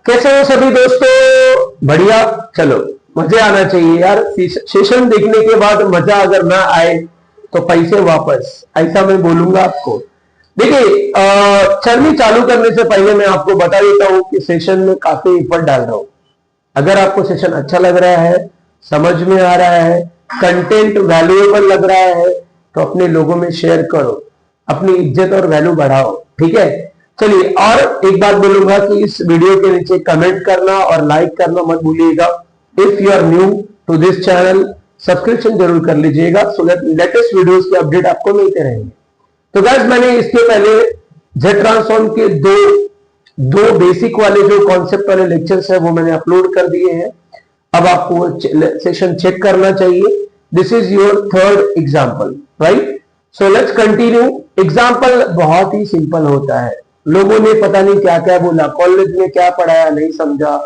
कैसे हो सभी दोस्तों? बढ़िया। चलो, मजे आना चाहिए यार। सेशन देखने के बाद मजा अगर ना आए तो पैसे वापस, ऐसा मैं बोलूंगा आपको। देखिए, चर्नी चालू करने से पहले मैं आपको बता देता हूं कि सेशन में काफी एफर्ट डाल रहा हूं। अगर आपको सेशन अच्छा लग रहा है, समझ में आ रहा है, कंटेंट वैल्यूएबल लग रहा है, तो अपने लोगों में शेयर करो, अपनी इज्जत और वैल्यू बढ़ाओ। ठीक है, चलिए। और एक बात बोलूंगा कि इस वीडियो के नीचे कमेंट करना और लाइक करना मत भूलिएगा। If you are new to this channel, subscription जरूर कर लीजिएगा, सो दैट लेटेस्ट वीडियोस के अपडेट आपको मिलते रहेंगे। तो गाइस, मैंने इसके पहले जेट ट्रांसफॉर्म के दो बेसिक वाले जो कॉन्सेप्ट वाले लेक्चर्स है वो मैंने अपलोड कर दिए हैं। अब आपको सेशन चेक करना चाहिए। This is your third example, right? So let's continue. Example बहुत ही सिंपल होता है। लोगों ने पता नहीं क्या क्या बोला, कॉलेज में क्या पढ़ाया नहीं समझा,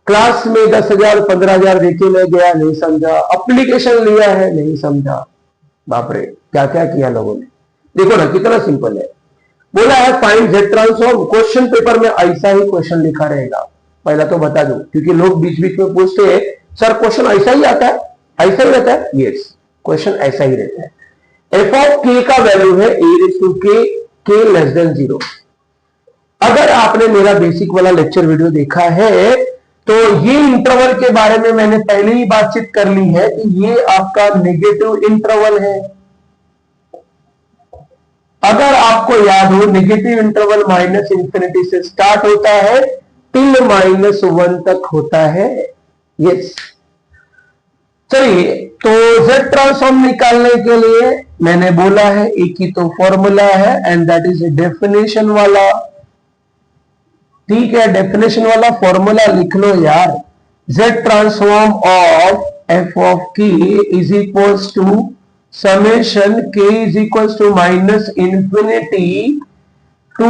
क्लास में 10,000 15,000 देके मैं गया नहीं समझा, एप्लीकेशन लिया है नहीं समझा। बाप रे, क्या क्या किया लोगों ने। देखो ना कितना सिंपल है। बोला है find jet transform. Question paper में ऐसा ही क्वेश्चन लिखा रहेगा। पहला तो बता दूं, क्योंकि लोग बीच बीच में पूछते हैं सर क्वेश्चन ऐसा ही आता है, ऐसा ही रहता है। यस, क्वेश्चन ऐसा ही रहता है। एफ ऑफ के का वैल्यू है के लेस देन 0। अगर आपने मेरा बेसिक वाला लेक्चर वीडियो देखा है तो ये इंटरवल के बारे में मैंने पहले ही बातचीत कर ली है कि ये आपका नेगेटिव इंटरवल है। अगर आपको याद हो, नेगेटिव इंटरवल माइनस इंफिनिटी से स्टार्ट होता है टिल -1 तक होता है। यस, चलिए। तो जेड ट्रांसफॉर्म निकालने के लिए मैंने बोला है एक ही तो फॉर्मूला है, एंड दैट इज डेफिनेशन वाला। ठीक है, डेफिनेशन वाला फॉर्मूला लिख लो यार। Z transform of f of k is equals to summation k is equals to minus infinity to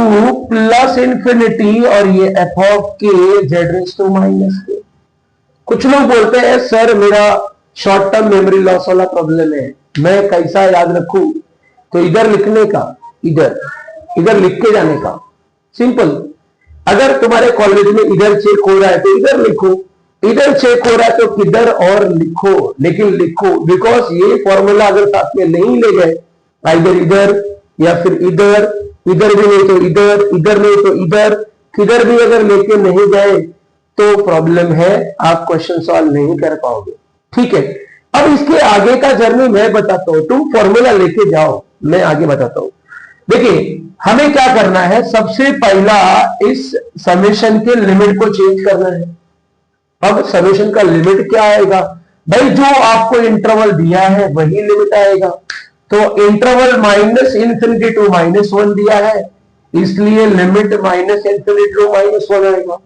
plus infinity, और ये f of k z raise to minus k. कुछ लोग बोलते हैं सर मेरा शॉर्ट टर्म मेमोरी लॉस वाला problem है, मैं कैसा याद रखूं? तो इधर लिखने का, इधर लिख के जाने का। सिंपल। अगर तुम्हारे कॉलेज में इधर चेक हो रहा है तो इधर लिखो, इधर चेक हो रहा है तो किधर और लिखो, लेकिन लिखो। बिकॉज ये फॉर्मूला अगर साथ में नहीं ले गए, इधर या फिर इधर भी नहीं तो इधर नहीं तो इधर, किधर भी अगर लेके नहीं गए तो प्रॉब्लम है, आप क्वेश्चन सॉल्व नहीं कर पाओगे। ठीक है, अब इसके आगे का जर्नी मैं बताता हूं, तुम फॉर्मूला लेके जाओ, मैं आगे बताता हूं। देखिए, हमें क्या करना है, सबसे पहला इस समेशन के लिमिट को चेंज करना है। अब समेशन का लिमिट क्या आएगा भाई? जो आपको इंटरवल दिया है वही लिमिट आएगा। तो इंटरवल माइनस इंफिनिटी टू -1 दिया है, इसलिए लिमिट माइनस इंफिनिटी टू -1 आएगा।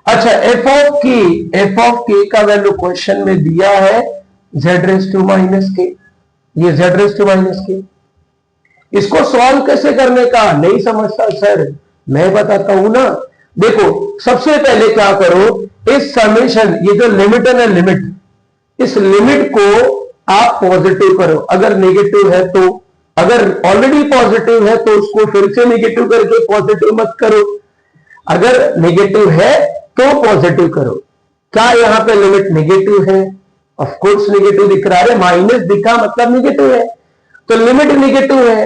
अच्छा, एफ ऑफ के का वैल्यू क्वेश्चन में दिया है जेड रेज टू माइनस के, ये जेड रेज टू माइनस के। इसको सॉल्व कैसे करने का नहीं समझता सर, मैं बताता हूं ना। देखो, सबसे पहले क्या करो, इस समेशन, ये जो लिमिट है ना, लिमिट, इस लिमिट को आप पॉजिटिव करो। अगर नेगेटिव है तो, अगर ऑलरेडी पॉजिटिव है तो उसको फिर से नेगेटिव करके पॉजिटिव मत करो, अगर नेगेटिव है तो पॉजिटिव करो। क्या यहां पे लिमिट नेगेटिव है? ऑफ कोर्स नेगेटिव दिख रहा है, माइनस दिखा मतलब नेगेटिव है, तो लिमिट नेगेटिव है।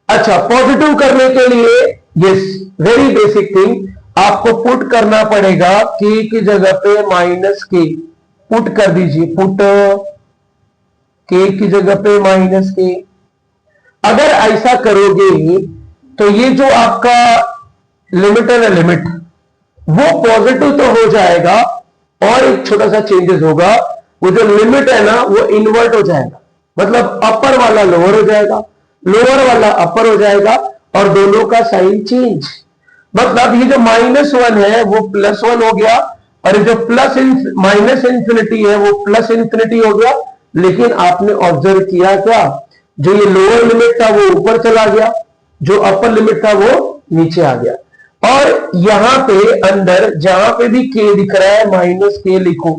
अच्छा, पॉजिटिव करने के लिए यस, वेरी बेसिक थिंग, आपको पुट करना पड़ेगा के की जगह पे माइनस के पुट कर दीजिए, पुट के की जगह पे माइनस के। अगर ऐसा करोगे तो ये जो आपका लिमिट है ना, लिमिट वो पॉजिटिव तो हो जाएगा, और एक छोटा सा चेंजेस होगा, वो जो लिमिट है ना वो इन्वर्ट हो जाएगा, मतलब अपर वाला लोअर हो जाएगा, लोअर वाला अपर हो जाएगा, और दोनों का साइन चेंज। मतलब ये जो -1 है वो +1 हो गया, और ये जो माइनस इंफिनिटी है वो प्लस इंफिनिटी हो गया। लेकिन आपने ऑब्जर्व किया क्या, जो ये लोअर लिमिट था वो ऊपर चला गया, जो अपर लिमिट था वो नीचे आ गया। और यहां पे अंदर जहां पे भी के दिख रहा है माइनस के लिखो,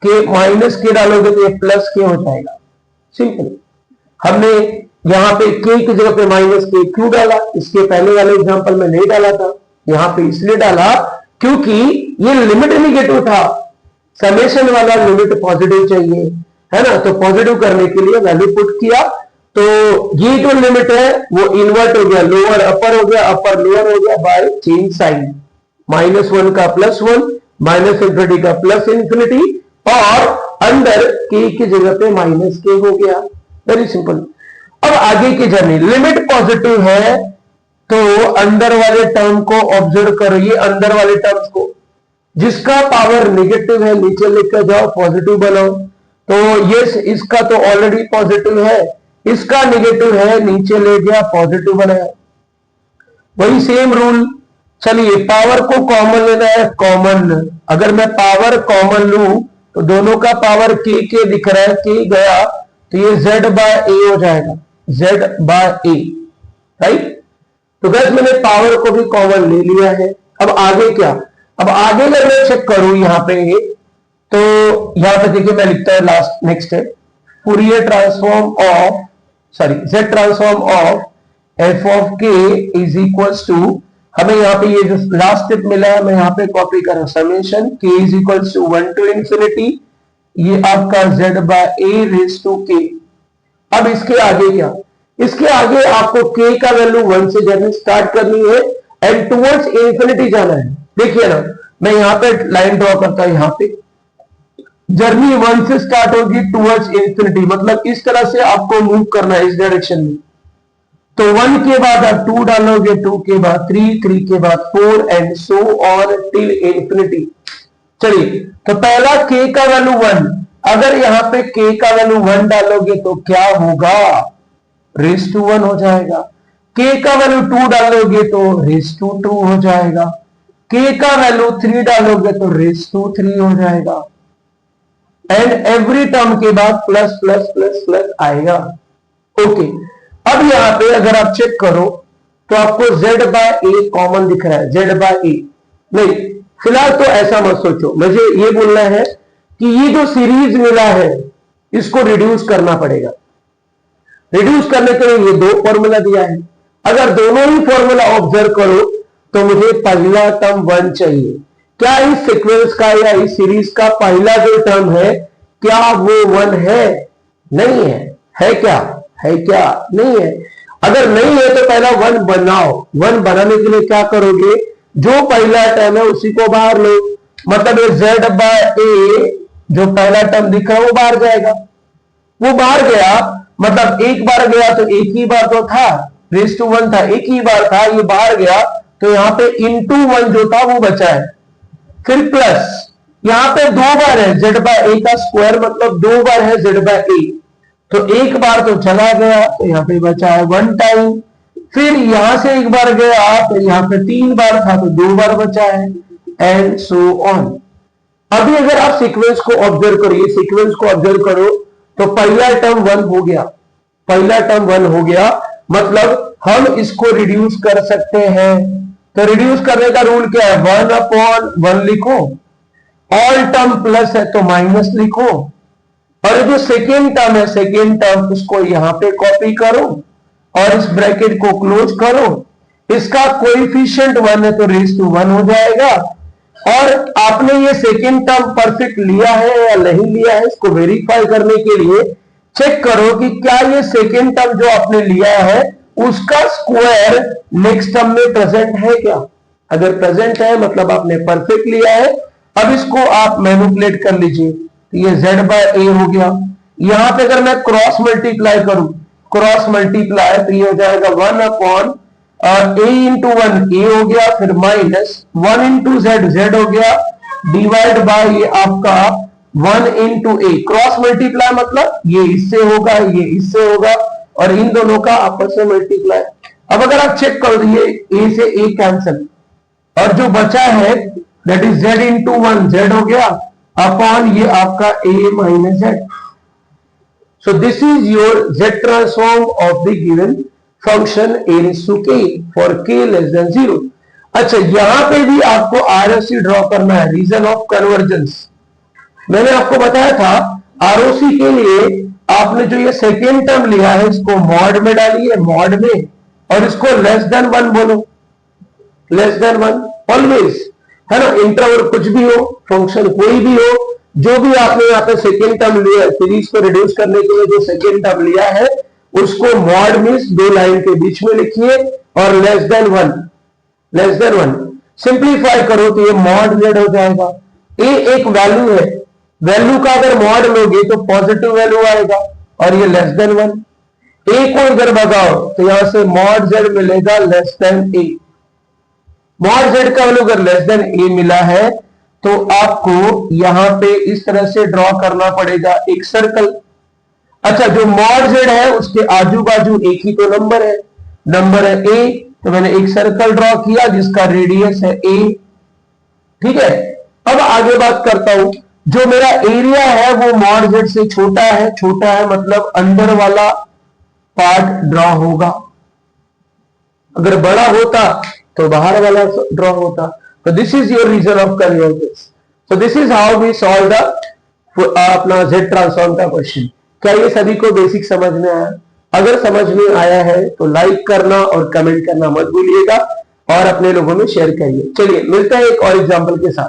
के माइनस के डालोगे तो ये प्लस के हो जाएगा। सिंपल। हमने यहां पे के की जगह पे माइनस के क्यों डाला? इसके पहले वाले एग्जांपल में नहीं डाला था, यहां पे इसलिए डाला क्योंकि ये लिमिट नेगेटिव था, समेशन वाला लिमिट पॉजिटिव चाहिए, है ना। तो पॉजिटिव करने के लिए वैल्यू पुट किया, तो ये जो लिमिट है वो इन्वर्ट हो गया, लोअर अपर हो गया, अपर लोअर हो गया बाय चेंज साइन, -1 का +1, -∞ का +∞, और अंदर के की जगह पे -k हो गया। Very simple. अब आगे की जर्नी, लिमिट पॉजिटिव है तो अंदर वाले टर्म को ऑब्जर्व करो, ये अंदर वाले टर्म्स को, जिसका पावर नेगेटिव है नीचे लेकर जाओ, पॉजिटिव बनाओ। तो यस, इसका तो ऑलरेडी पॉजिटिव है, इसका नेगेटिव है, नीचे ले गया, पॉजिटिव बनाया। वही सेम रूल। चलिए पावर को कॉमन लेना है, कॉमन, अगर मैं पावर कॉमन लूं तो दोनों का पावर के दिख रहा है, के गया तो ये z/a हो जाएगा, z/a, राइट। तो गैस मैंने पावर को भी कॉमन ले लिया है। अब आगे क्या, अब आगे अगर मैं चेक करूं यहां पे, तो यहां पे देखिए मैं लिखता है लास्ट, नेक्स्ट है Fourier transform of, sorry z transform of f of k is equals to, हमें यहाँ पे ये जो लास्ट स्टेप मिला है मैं यहाँ पे कॉपी कर रहा हूं, summation k is equals to 1 to infinity, ये आपका z/a रेज टू k। अब इसके आगे क्या, इसके आगे आपको k का वैल्यू 1 से जर्नी स्टार्ट करनी है एंड टुवर्ड्स इंफिनिटी जाना है। देखिए ना, मैं यहाँ पे लाइन ड्रॉ करता हूं, यहाँ पे जर्नी 1 से स्टार्ट होगी टुवर्ड्स इंफिनिटी, मतलब इस तरह से आपको मूव करना है इस डायरेक्शन में। तो 1 के बाद आप 2 डालोगे, 2 के बाद 3, 3 के बाद 4 and so on till infinity. चलिए, तो पहला k का वैल्यू 1, अगर यहां पे k का वैल्यू 1 डालोगे तो क्या होगा, रेज टू 1 हो जाएगा। k का वैल्यू 2 डालोगे तो रेज टू 2 हो जाएगा। k का वैल्यू 3 डालोगे तो रेज टू 3 हो जाएगा। एंड एवरी टर्म के बाद प्लस प्लस प्लस प्लस आएगा। ओके, अब यहां पे अगर आप चेक करो तो आपको z/a कॉमन दिख रहा है, z/a नहीं, फिलहाल तो ऐसा मत सोचो, मुझे ये बोलना है कि ये जो सीरीज मिला है इसको रिड्यूस करना पड़ेगा। रिड्यूस करने के लिए ये 2 फॉर्मूला दिया है, अगर दोनों ही फॉर्मूला ऑब्जर्व करो तो मुझे पहला टर्म 1 चाहिए। क्या इस सीक्वेंस का या इस सीरीज का पहला जो टर्म है क्या वो 1 है? नहीं है। है क्या? है क्या? नहीं है। अगर नहीं है तो पहला 1 बनाओ। 1 बनाने के लिए क्या करोगे, जो पहला टर्म है उसी को बाहर लो, मतलब ये z/a जो पहला टर्म दिख रहा है वो बाहर जाएगा। वो बाहर गया मतलब एक बार गया तो एक ही बार तो था, रेज टू 1 था, एक ही बार था, ये बाहर गया तो यहां पे इंटू 1 जो था वो बचा है। फिर प्लस यहां पे 2 बार है, z/a का स्क्वायर मतलब 2 बार है z/a, तो एक बार तो चला गया तो यहां पे बचा है 1 टाइम। फिर यहां से एक बार गया तो यहां पे 3 बार था तो 2 बार बचा है, एंड सो ऑन। अभी अगर आप सीक्वेंस को ऑब्जर्व करो, ये सीक्वेंस को ऑब्जर्व करो तो पहला टर्म 1 हो गया, पहला टर्म 1 हो गया, मतलब हम इसको रिड्यूस कर सकते हैं। तो रिड्यूस करने का रूल क्या है, 1/1 लिखो, ऑल टर्म प्लस है तो माइनस लिखो, और जो सेकेंड टर्म है सेकेंड टर्म उसको यहां पे कॉपी करो और इस ब्रैकेट को क्लोज करो। इसका कोएफिशिएंट 1 है तो रेज टू 1 हो जाएगा। और आपने ये सेकेंड टर्म परफेक्ट लिया है या नहीं लिया है, इसको वेरीफाई करने के लिए चेक करो कि क्या ये सेकेंड टर्म जो आपने लिया है उसका स्क्वायर नेक्स्ट टर्म में प्रेजेंट है क्या। अगर प्रेजेंट है मतलब आपने परफेक्ट लिया है। अब इसको आप मैनिपुलेट कर लीजिए, तो ये z/a हो गया। यहां पे अगर मैं क्रॉस मल्टीप्लाई करूं, क्रॉस मल्टीप्लाई तो ये हो जाएगा 1/a इंटू 1 a हो गया, फिर माइनस 1 इंटू z हो गया, डिवाइड बाय ये आपका 1 इंटू a। क्रॉस मल्टीप्लाई मतलब ये इससे होगा, ये इससे होगा, और इन दोनों का आपस में मल्टीप्लाई। अब अगर आप चेक करो तो ये a से a कैंसिल, और जो बचा है that is z into 1 z हो गया अपॉन ये आपका a minus z। So this is your z transform of the given function a raised to k for k less than 0। अच्छा, यहां पे भी आपको ROC ड्रॉ करना है, रीजन ऑफ कन्वर्जेंस। मैंने आपको बताया था ROC के लिए आपने जो ये सेकेंड टर्म लिया है इसको मॉड में डालिए, मॉड में, और इसको लेस देन 1 बोलो, लेस देन 1 ऑलवेज। है ना, इंटरवल कुछ भी हो, फंक्शन कोई भी हो, जो भी आपने यहाँ पे सेकेंड टर्म लिया, सीरीज को रिड्यूस करने के लिए जो सेकेंड टर्म लिया है उसको मॉड मीन्स दो लाइन के बीच में लिखिए और लेस देन वन सिंप्लीफाई करो तो ये मॉड जेड हो जाएगा। ए एक वैल्यू है, वैल्यू का अगर मॉड लोगे तो पॉजिटिव वैल्यू आएगा और ये लेस देन वन। ए को इधर भगाओ तो यहां से मॉड जेड मिलेगा लेस देन ए। मॉड जेड का वैल्यू अगर लेस देन ए मिला है तो आपको यहां पे इस तरह से ड्रॉ करना पड़ेगा एक सर्कल। अच्छा, जो मॉड जेड है उसके आजू बाजू एक ही तो नंबर है ए, तो मैंने एक सर्कल ड्रॉ किया जिसका रेडियस है ए। ठीक है, अब आगे बात करता हूं, जो मेरा एरिया है वो मॉड जेड से छोटा है मतलब अंदर वाला पार्ट ड्रॉ होगा, अगर बड़ा होता तो बाहर वाला ड्रॉ होता। तो this is your region of convergence. So this is how we solve the अपना जेड ट्रांसफॉर्म का क्वेश्चन। क्या ये सभी को बेसिक समझ में आया? अगर समझ में आया है तो लाइक करना और कमेंट करना मत भूलिएगा और अपने लोगों में शेयर करिए। चलिए मिलते हैं एक और एग्जांपल के साथ।